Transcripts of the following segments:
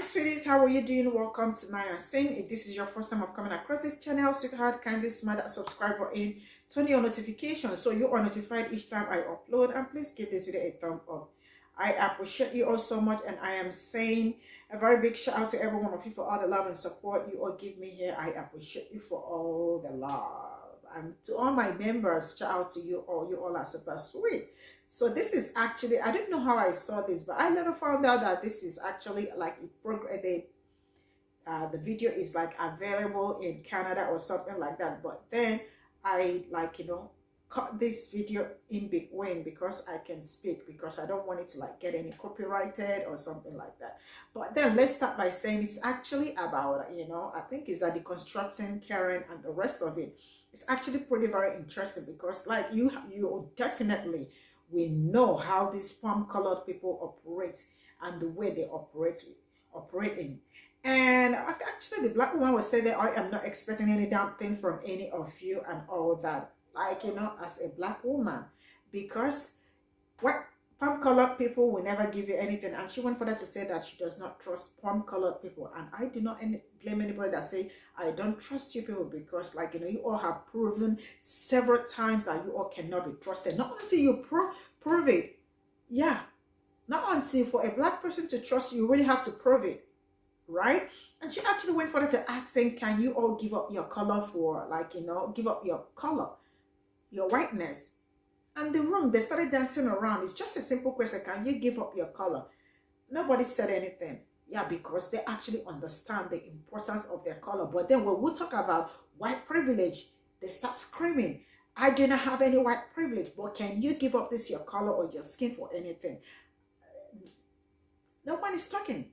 Sweeties, how are you doing? Welcome to Maya Sing. If this is your first time of coming across this channel, sweetheart, kindly smash that subscribe button, turn your notifications so you are notified each time I upload, and please give this video a thumb up. I appreciate you all so much, and I am saying a very big shout out to every one of you for all the love and support you all give me here. I appreciate you for all the love. And to all my members, shout out to you all. You all are super sweet. So this is actually, I don't know how I saw this, but I later found out that this is actually like the video is like available in Canada or something like that. But then I cut this video in between because I can speak, because I don't want it to like get any copyrighted or something like that. But then let's start by saying it's actually about, I think it's deconstructing Karen and the rest of it. It's actually pretty very interesting because like you definitely we know how these palm-colored people operate and the way they operate in. And actually, the black woman was saying that I am not expecting any damn thing from any of you and all that. Like, as a black woman, because what palm-colored people will never give you anything. And she went further to say that she does not trust palm-colored people. And I do not blame anybody that say I don't trust you people, because you all have proven several times that you all cannot be trusted. Not until you prove it. Yeah. Not until for a black person to trust you, you really have to prove it. Right? And she actually went further to ask them, can you all give up your color for give up your color, your whiteness? And the room, they started dancing around. It's just a simple question. Can you give up your color? Nobody said anything. Yeah, because they actually understand the importance of their color. But then when we talk about white privilege, they start screaming, I do not have any white privilege, but can you give up this, your color or your skin, for anything? No one is talking.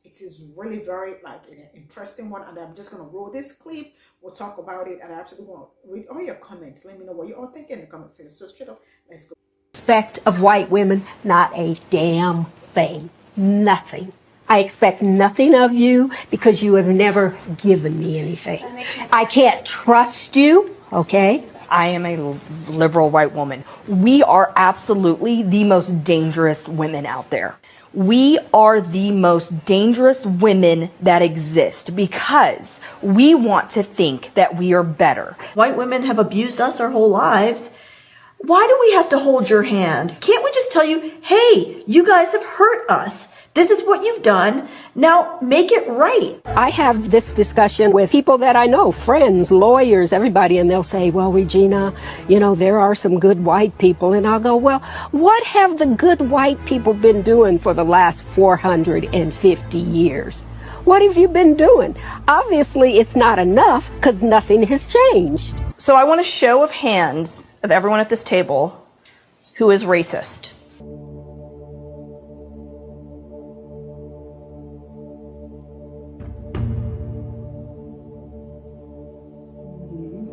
It is really very an interesting one, and I'm just going to roll this clip. We'll talk about it, and I absolutely want to read all your comments. Let me know what you all think in the comment section. So straight up, let's go. Respect of white women, not a damn thing. Nothing. I expect nothing of you because you have never given me anything. I can't trust you, okay? I am a liberal white woman. We are absolutely the most dangerous women out there. We are the most dangerous women that exist because we want to think that we are better. White women have abused us our whole lives. Why do we have to hold your hand? Can't we just tell you, hey, you guys have hurt us. This is what you've done. Now make it right. I have this discussion with people that I know, friends, lawyers, everybody, and they'll say, well, Regina, there are some good white people. And I'll go, well, what have the good white people been doing for the last 450 years? What have you been doing? Obviously, it's not enough because nothing has changed. So I want a show of hands of everyone at this table who is racist.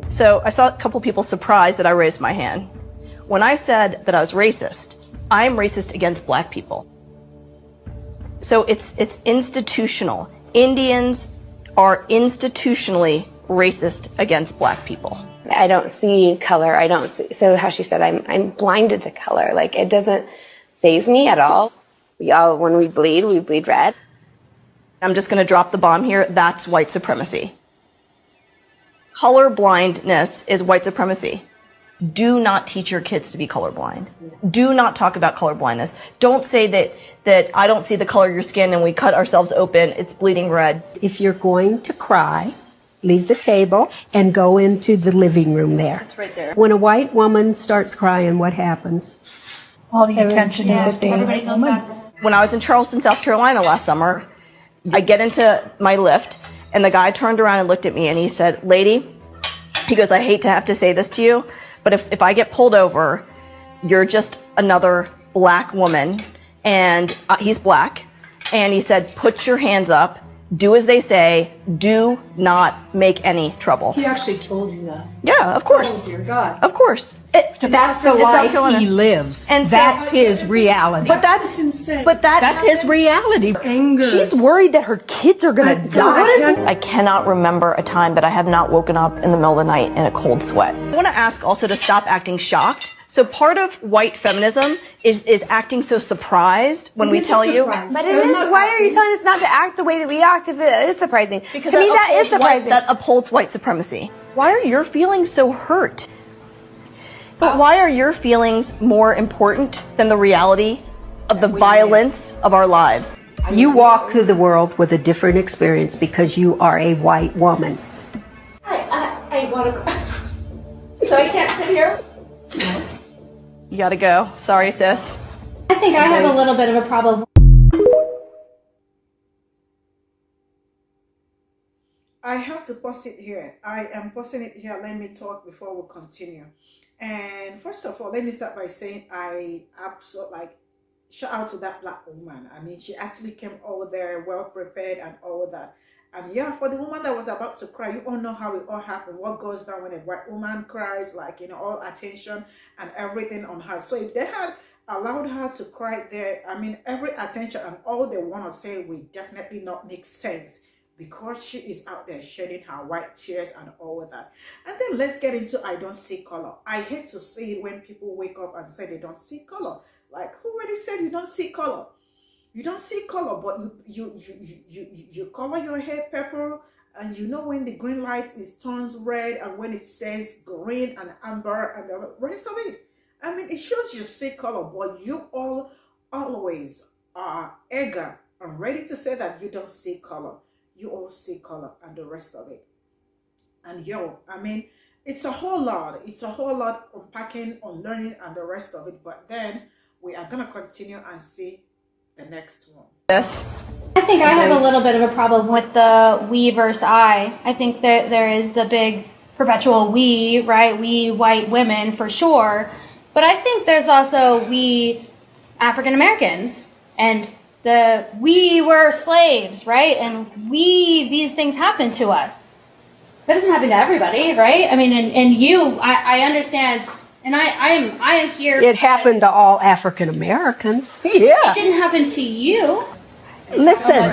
So I saw a couple people surprised that I raised my hand. When I said that I was racist, I am racist against black people. So it's institutional. Indians are institutionally racist against black people. I don't see color. I don't see, so how she said, I'm blinded to color. Like, it doesn't faze me at all. When we bleed red. I'm just going to drop the bomb here. That's white supremacy. Color blindness is white supremacy. Do not teach your kids to be colorblind. Do not talk about color blindness. Don't say that I don't see the color of your skin and we cut ourselves open, it's bleeding red. If you're going to cry, leave the table and go into the living room there. It's right there. When a white woman starts crying, what happens? All the attention is to the woman. When I was in Charleston, South Carolina last summer, I get into my Lyft and the guy turned around and looked at me and he said, lady, he goes, I hate to have to say this to you, but if I get pulled over, you're just another black woman. And he's black. And he said, put your hands up. Do as they say. Do not make any trouble. He actually told you that. Yeah, of course. Oh, dear God. Of course. That's the life he lives. And so, that's his reality. But that's insane. But that's his reality. Anger. She's worried that her kids are going to die. I cannot remember a time that I have not woken up in the middle of the night in a cold sweat. I want to ask also to stop acting shocked. So part of white feminism is acting so surprised when we tell you. But it is. Why are you telling us not to act the way that we act if it is surprising? Because to me, that is surprising. That upholds white supremacy. Why are your feelings so hurt? But why are your feelings more important than the reality of the violence of our lives? You walk through the world with a different experience because you are a white woman. I want to. So I can't sit here? You gotta go. Sorry, sis. I think I have a little bit of a problem. I have to post it here. I am posting it here. Let me talk before we continue. And first of all, let me start by saying I absolutely shout out to that black woman. I mean, she actually came over there well prepared and all that. And yeah, for the woman that was about to cry, you all know how it all happened. What goes down when a white woman cries, all attention and everything on her. So if they had allowed her to cry there, I mean, every attention and all they want to say will definitely not make sense, because she is out there shedding her white tears and all of that. And then let's get into I don't see color. I hate to see it when people wake up and say they don't see color. Like, who already said you don't see color? You don't see color, but you color your hair purple, and you know when the green light turns red, and when it says green and amber and the rest of it. I mean, it shows you see color, but you all always are eager and ready to say that you don't see color. You all see color and the rest of it. And I mean, it's a whole lot. It's a whole lot unpacking, unlearning, and the rest of it. But then we are gonna continue and see the next one. Yes. I think I have a little bit of a problem with the we versus I. I think that there is the big perpetual we, right? We white women for sure. But I think there's also we African Americans, and we were slaves, right? And these things happen to us. That doesn't happen to everybody, right? I mean, and I understand, and I am here. It happened to all African Americans. Yeah. It didn't happen to you. Listen.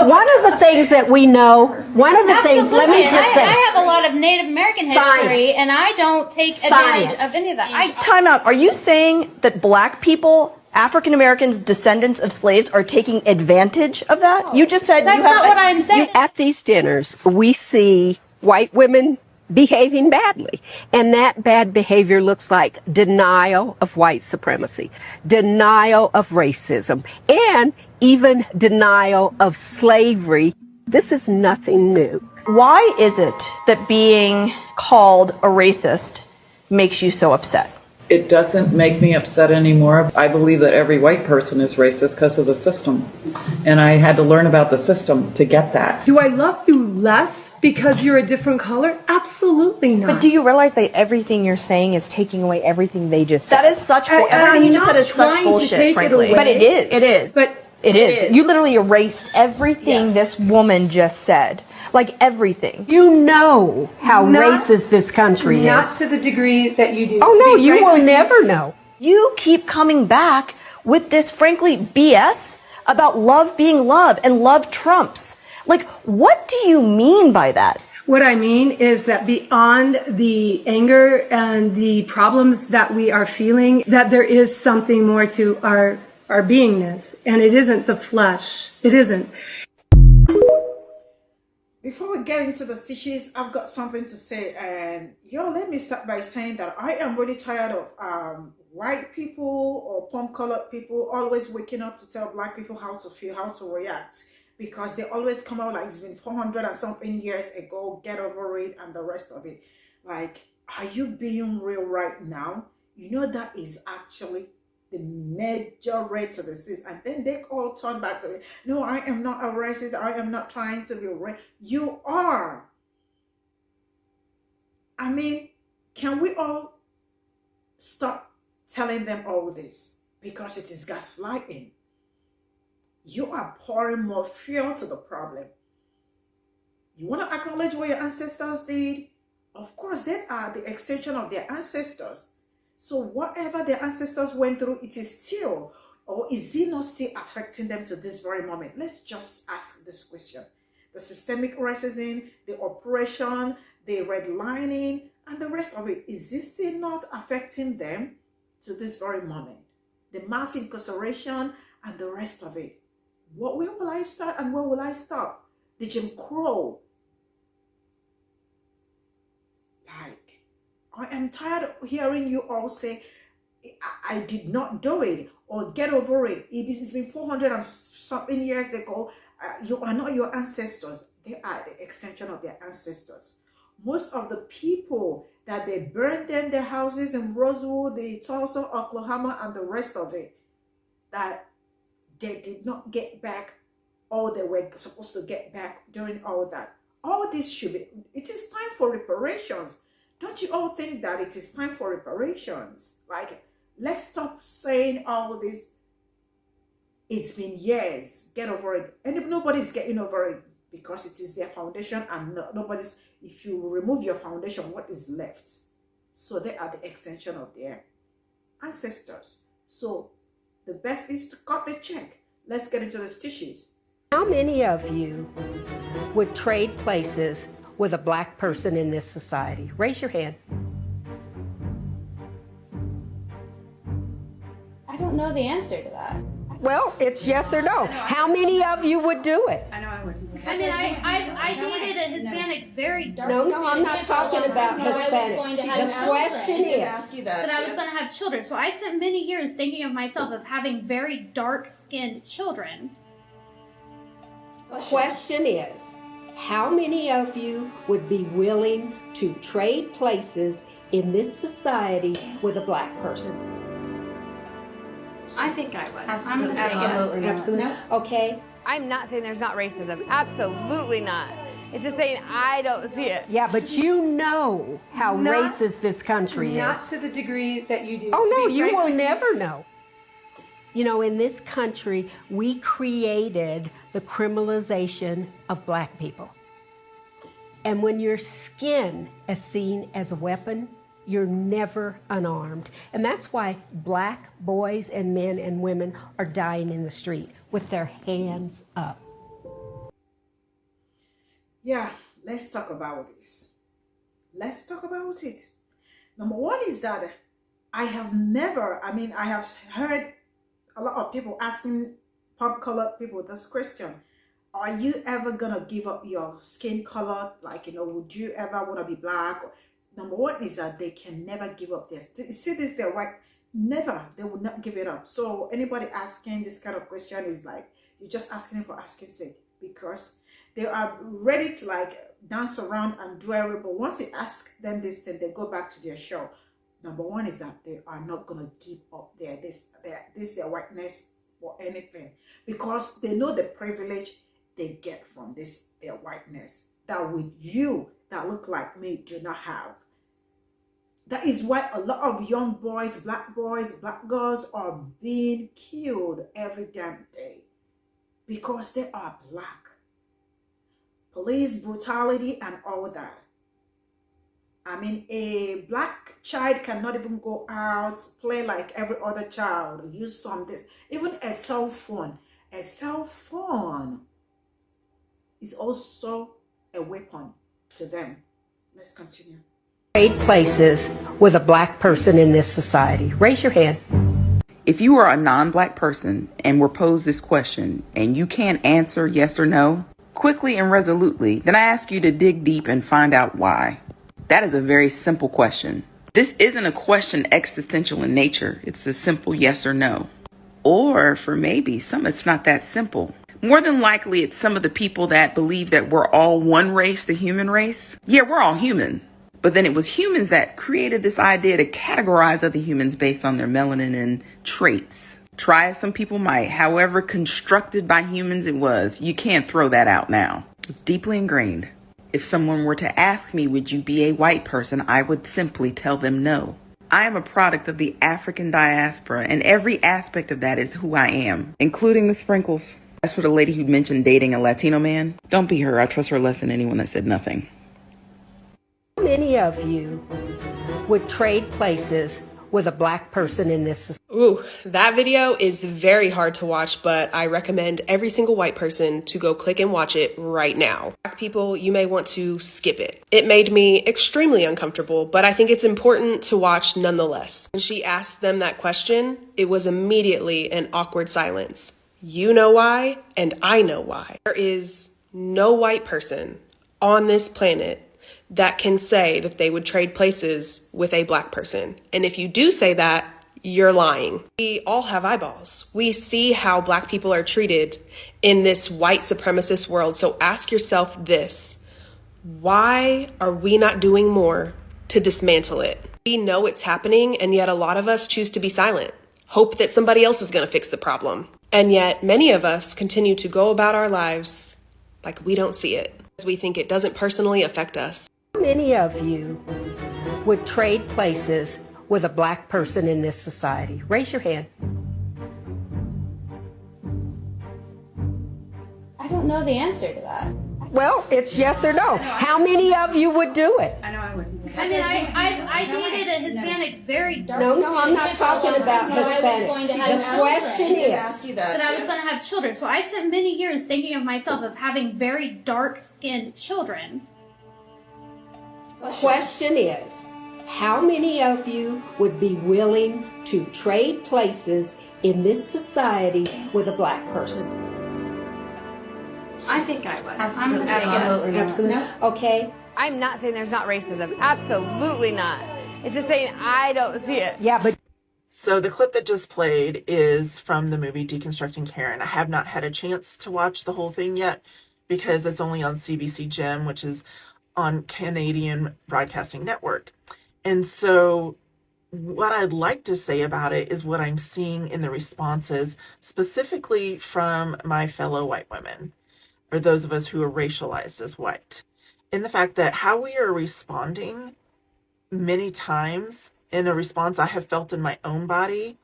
One of the things that we know, let me just say. I have a lot of Native American history, and I don't take advantage of any of that. Time out. Are you saying that black people, African Americans, descendants of slaves, are taking advantage of that? You just said that's not what I'm saying. At these dinners, we see white women behaving badly, and that bad behavior looks like denial of white supremacy, denial of racism, and even denial of slavery. This is nothing new. Why is it that being called a racist makes you so upset? It doesn't make me upset anymore. I believe that every white person is racist because of the system. And I had to learn about the system to get that. Do I love you less because you're a different color? Absolutely not. But do you realize that everything you're saying is taking away everything they just said? That is such bullshit. Everything you just said is such bullshit, frankly. But it is. It is. But it is. You literally erased everything this woman just said. Like everything. You know how racist this country is. Not to the degree that you do. Oh, no, you will never know. You keep coming back with this, frankly, BS about love being love and love trumps. Like, what do you mean by that? What I mean is that beyond the anger and the problems that we are feeling, that there is something more to our beingness, and it isn't the flesh. It isn't. Before we get into the stitches, I've got something to say. And let me start by saying that I am really tired of white people or plum-colored people always waking up to tell black people how to feel, how to react, because they always come out like it's been 400 and something years ago, get over it, and the rest of it. Like, are you being real right now? You know that is actually the major rate of the disease, and then they all turn back to it. No, I am not a racist. I am not trying to be racist. You are. I mean, can we all stop telling them all this? Because it is gaslighting. You are pouring more fuel to the problem. You want to acknowledge what your ancestors did? Of course, they are the extension of their ancestors. So whatever their ancestors went through, it is still, or is it not still affecting them to this very moment? Let's just ask this question. the systemic racism, the oppression, the redlining, and the rest of it. Is this still not affecting them to this very moment? The mass incarceration and the rest of it. Where will I start and where will I stop? The Jim Crow. Like, I am tired of hearing you all say, I did not do it, or get over it. It's been 400 and something years ago. You are not your ancestors. They are the extension of their ancestors. Most of the people that they burned in their houses in Rosewood, the Tulsa, Oklahoma, and the rest of it, that they did not get back all they were supposed to get back during all that. All this should be, it is time for reparations. Don't you all think that it is time for reparations? Like, let's stop saying all this. It's been years. Get over it. And nobody's getting over it because it is their foundation, and nobody's, if you remove your foundation, what is left? So they are the extension of their ancestors. So the best is to cut the check. Let's get into the stitches. How many of you would trade places with a black person in this society? Raise your hand. I don't know the answer to that. Well, it's yes or no. How many of you would do it? I know I would. I mean, I dated a Hispanic, very dark. No, I'm not talking about Hispanic. The question is, but I was going to have children. So I spent many years thinking of myself of having very dark-skinned children. question is, how many of you would be willing to trade places in this society with a black person? I think I would. Absolutely. Absolutely. Okay. I'm not saying there's not racism. Absolutely not. It's just saying I don't see it. Yeah, but you know how racist this country is. Not to the degree that you do. Oh, no, you will never know. You know, in this country, we created the criminalization of black people. And when your skin is seen as a weapon, you're never unarmed. And that's why black boys and men and women are dying in the street with their hands up. Yeah, let's talk about this. Let's talk about it. Number one is that I have heard a lot of people asking pop-colored people this question. Are you ever gonna give up your skin color? Like, would you ever wanna be black? Number one is that they can never give up this. See this, they're white. Never, they will not give it up. So anybody asking this kind of question is like, you're just asking for asking sake, because they are ready to like dance around and do everything. But once you ask them this thing, they go back to their show. Number one is that they are not gonna give up their whiteness or anything, because they know the privilege they get from their whiteness that with you that look like me do not have. That is why a lot of young boys, black girls are being killed every damn day, because they are black. Police brutality and all that. I mean, a black child cannot even go out, play like every other child, use something, even a cell phone. A cell phone is also a weapon to them. Let's continue. Trade places with a black person in this society. Raise your hand. If you are a non-black person and were posed this question and you can't answer yes or no, quickly and resolutely, then I ask you to dig deep and find out why. That is a very simple question. This isn't a question existential in nature. It's a simple yes or no. Or for maybe some, it's not that simple. More than likely, it's some of the people that believe that we're all one race, the human race. Yeah, we're all human. But then it was humans that created this idea to categorize other humans based on their melanin and traits. Try as some people might, however constructed by humans it was, you can't throw that out now. It's deeply ingrained. If someone were to ask me, would you be a white person? I would simply tell them no. I am a product of the African diaspora, and every aspect of that is who I am, including the sprinkles. As for the lady who mentioned dating a Latino man, don't be her. I trust her less than anyone that said nothing. How many of you would trade places with a black person in this society. Ooh, that video is very hard to watch, but I recommend every single white person to go click and watch it right now. Black people, you may want to skip it. It made me extremely uncomfortable, but I think it's important to watch nonetheless. When she asked them that question, it was immediately an awkward silence. You know why, and I know why. There is no white person on this planet that can say that they would trade places with a black person. And if you do say that, you're lying. We all have eyeballs. We see how black people are treated in this white supremacist world. So ask yourself this: why are we not doing more to dismantle it? We know it's happening, and yet a lot of us choose to be silent, hope that somebody else is going to fix the problem. And yet many of us continue to go about our lives like we don't see it, because we think it doesn't personally affect us. How many of you would trade places with a black person in this society? Raise your hand. I don't know the answer to that. Well, it's yes or no. How many of you would do it? I know I wouldn't. I mean, I dated a Hispanic, very dark. No, I'm not talking about Hispanic. The question is that I was going to have children. So I spent many years thinking of myself of having very dark-skinned children. The question is, how many of you would be willing to trade places in this society with a black person? I think I would. Absolutely. Okay. I'm not saying there's not racism. Absolutely not. It's just saying I don't see it. Yeah, but so the clip that just played is from the movie Deconstructing Karen. I have not had a chance to watch the whole thing yet because it's only on CBC Gem, which is on Canadian Broadcasting Network. And so what I'd like to say about it is what I'm seeing in the responses, specifically from my fellow white women, or those of us who are racialized as white, in the fact that how we are responding many times in a response I have felt in my own body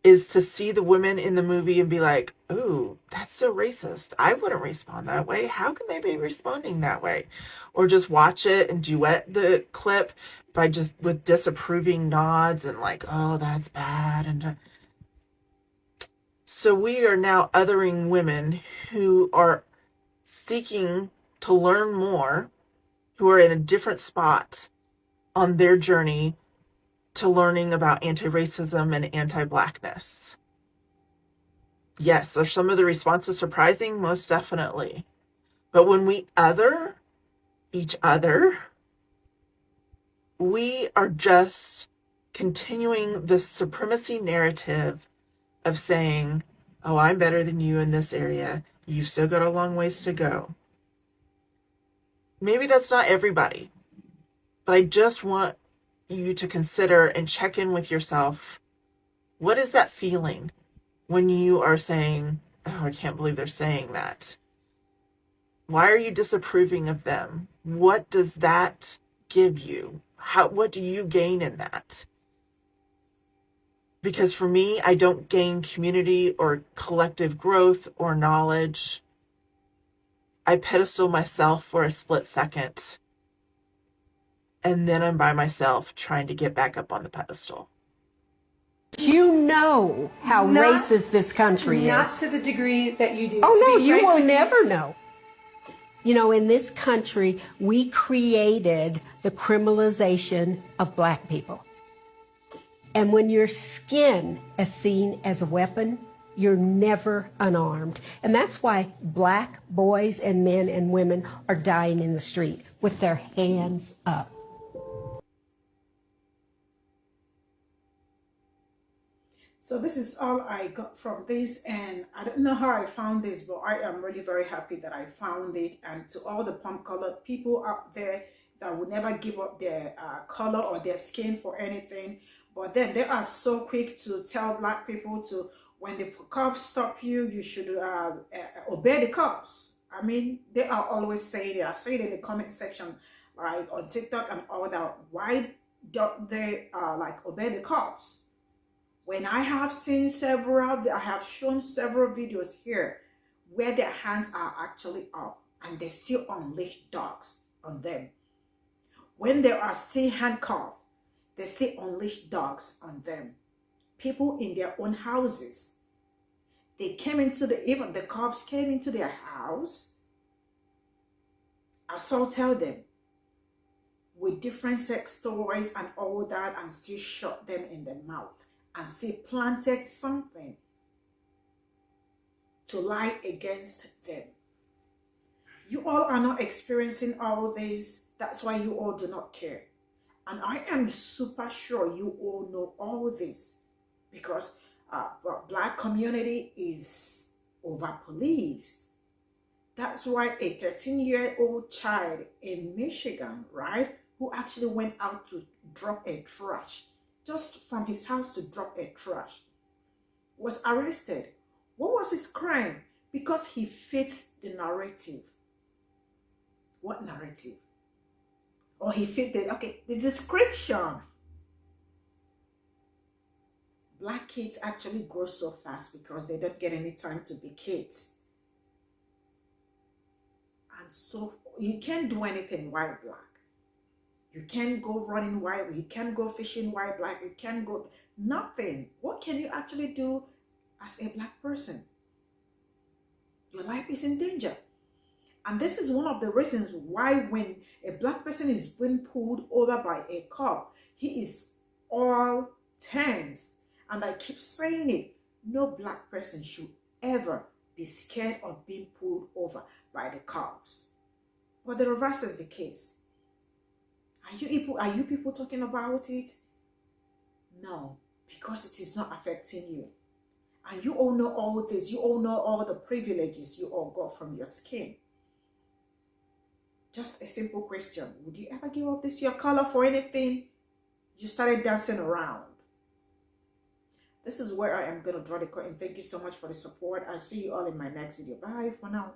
is to see the women in the movie and be like, ooh, that's so racist. I wouldn't respond that way. How can they be responding that way? Or just watch it and duet the clip by just with disapproving nods and like, oh, that's bad. And so we are now othering women who are seeking to learn more, who are in a different spot on their journey to learning about anti-racism and anti-blackness. Yes, are some of the responses surprising? Most definitely. But when we other each other, we are just continuing this supremacy narrative of saying, oh, I'm better than you in this area. You've still got a long ways to go. Maybe that's not everybody, but I just want you to consider and check in with yourself. What is that feeling when you are saying, oh, I can't believe they're saying that? Why are you disapproving of them? What does that give you? What do you gain in that? Because for me, I don't gain community or collective growth or knowledge. I pedestal myself for a split second. And then I'm by myself trying to get back up on the pedestal. You know how racist this country is. Not to the degree that you do. Oh, no, you will never know. You know, in this country, we created the criminalization of black people. And when your skin is seen as a weapon, you're never unarmed. And that's why black boys and men and women are dying in the street with their hands up. So this is all I got from this, and I don't know how I found this, but I am really very happy that I found it. And to all the palm-colored people out there that would never give up their color or their skin for anything, but then they are so quick to tell black people to, when the cops stop you, you should obey the cops. I mean, they are always saying, they are saying in the comment section, like on TikTok and all that, why don't they like obey the cops? When I have seen several, I have shown several videos here where their hands are actually up and they still unleash dogs on them. When they are still handcuffed, they still unleash dogs on them. People in their own houses. They came into even the cops came into their house, assaulted them with different sex toys and all that, and still shot them in the mouth and still planted something to lie against them. You all are not experiencing all this. That's why you all do not care. And I am super sure you all know all this, because Black community is over-policed. That's why a 13-year-old child in Michigan, right, who actually went out to drop a trash, just from his house to drop a trash, was arrested. What was his crime? Because he fits the narrative. What narrative? Or he fit the description. Black kids actually grow so fast because they don't get any time to be kids. And so you can't do anything white, black. You can't go running white. You can't go fishing white, black. You can't go nothing. What can you actually do as a black person? Your life is in danger. And this is one of the reasons why when a black person is being pulled over by a cop, he is all tense. And I keep saying it, no black person should ever be scared of being pulled over by the cops. But the reverse is the case. Are you people talking about it? No, because it is not affecting you. And you all know all this. You all know all the privileges you all got from your skin. Just a simple question. Would you ever give up this your color for anything? You started dancing around. This is where I am going to draw the curtain. Thank you so much for the support. I'll see you all in my next video. Bye for now.